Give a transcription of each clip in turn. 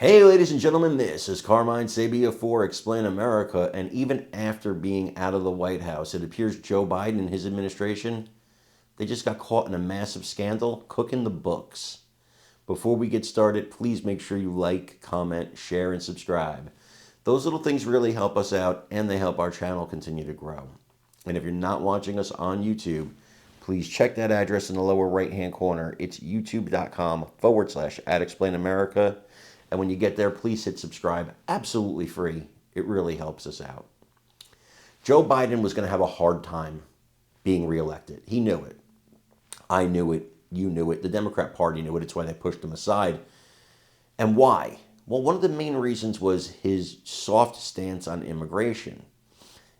Hey, ladies and gentlemen, this is Carmine Sabia for Explain America. And even after being out of the White House, it appears Joe Biden and his administration, they just got caught in a massive scandal, cooking the books. Before we get started, please make sure you like, comment, share, and subscribe. Those little things really help us out, and they help our channel continue to grow. And if you're not watching us on YouTube, please check that address in the lower right-hand corner. It's youtube.com/@explainamerica. And when you get there, please hit subscribe. Absolutely free. It really helps us out. Joe Biden was going to have a hard time being reelected. He knew it. I knew it. You knew it. The Democrat Party knew it. It's why they pushed him aside. And why? Well, one of the main reasons was his soft stance on immigration.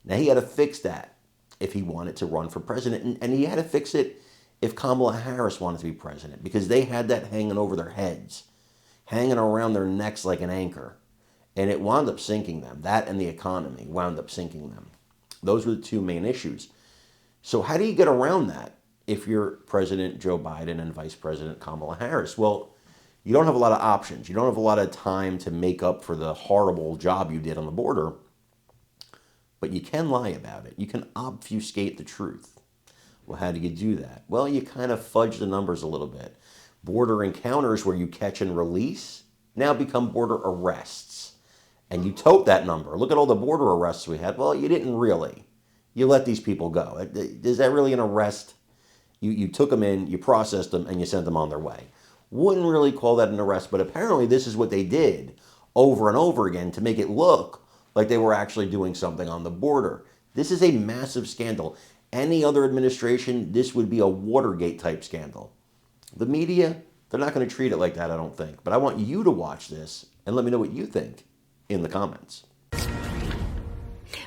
Now, he had to fix that if he wanted to run for president. And he had to fix it if Kamala Harris wanted to be president, because they had that hanging over their heads, hanging around their necks like an anchor. And it wound up sinking them. That and the economy wound up sinking them. Those were the two main issues. So how do you get around that if you're President Joe Biden and Vice President Kamala Harris? Well, you don't have a lot of options. You don't have a lot of time to make up for the horrible job you did on the border. But you can lie about it. You can obfuscate the truth. Well, how do you do that? Well, you kind of fudge the numbers a little bit. Border encounters, where you catch and release, now become border arrests. And you tote that number. Look at all the border arrests we had. Well, you didn't really. You let these people go. Is that really an arrest? You took them in, you processed them, and you sent them on their way. Wouldn't really call that an arrest, but apparently this is what they did over and over again to make it look like they were actually doing something on the border. This is a massive scandal. Any other administration, this would be a Watergate-type scandal. The media, they're not going to treat it like that, I don't think. But I want you to watch this and let me know what you think in the comments.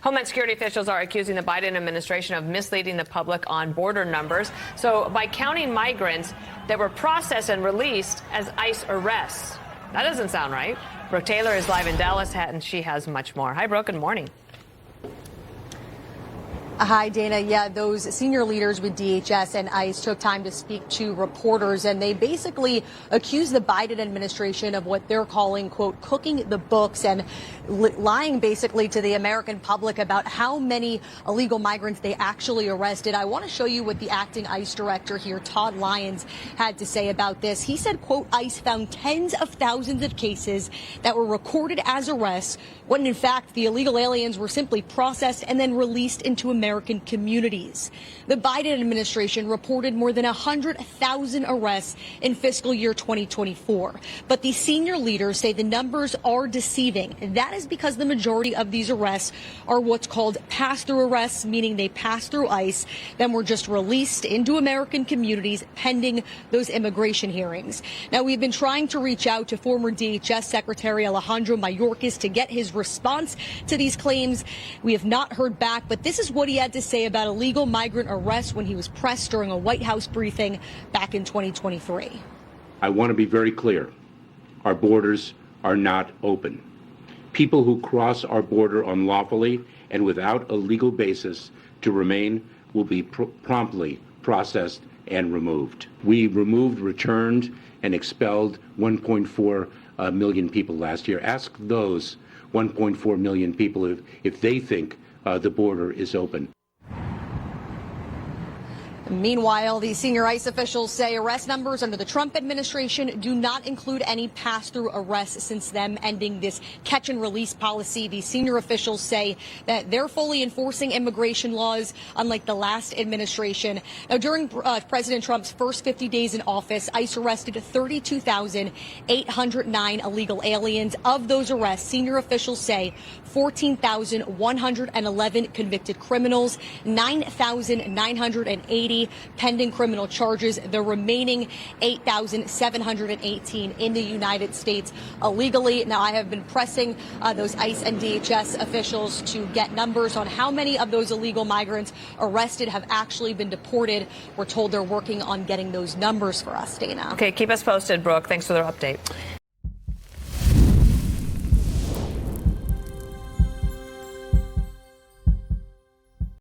Homeland Security officials are accusing the Biden administration of misleading the public on border numbers. So by counting migrants that were processed and released as ICE arrests. That doesn't sound right. Brooke Taylor is live in Dallas, and she has much more. Hi, Brooke. Good morning. Hi, Dana. Yeah, those senior leaders with DHS and ICE took time to speak to reporters, and they basically accused the Biden administration of what they're calling, quote, cooking the books and lying basically to the American public about how many illegal migrants they actually arrested. I want to show you what the acting ICE director here, Todd Lyons, had to say about this. He said, quote, ICE found tens of thousands of cases that were recorded as arrests when, in fact, the illegal aliens were simply processed and then released into American communities. The Biden administration reported more than 100,000 arrests in fiscal year 2024. But the senior leaders say the numbers are deceiving. That is because the majority of these arrests are what's called pass-through arrests, meaning they pass through ICE, then were just released into American communities pending those immigration hearings. Now, we've been trying to reach out to former DHS Secretary Alejandro Mayorkas to get his response to these claims. We have not heard back, but this is what he had to say about illegal migrant arrests when he was pressed during a White House briefing back in 2023. I want to be very clear. Our borders are not open. People who cross our border unlawfully and without a legal basis to remain will be promptly processed and removed. We removed, returned, and expelled 1.4 million people last year. Ask those 1.4 million people if they think the border is open. Meanwhile, the senior ICE officials say arrest numbers under the Trump administration do not include any pass-through arrests since them ending this catch-and-release policy. The senior officials say that they're fully enforcing immigration laws, unlike the last administration. Now, during President Trump's first 50 days in office, ICE arrested 32,809 illegal aliens. Of those arrests, senior officials say 14,111 convicted criminals, 9,980 pending criminal charges, the remaining 8,718 in the United States illegally. Now, I have been pressing those ICE and DHS officials to get numbers on how many of those illegal migrants arrested have actually been deported. We're told they're working on getting those numbers for us, Dana. Okay, keep us posted, Brooke. Thanks for the update.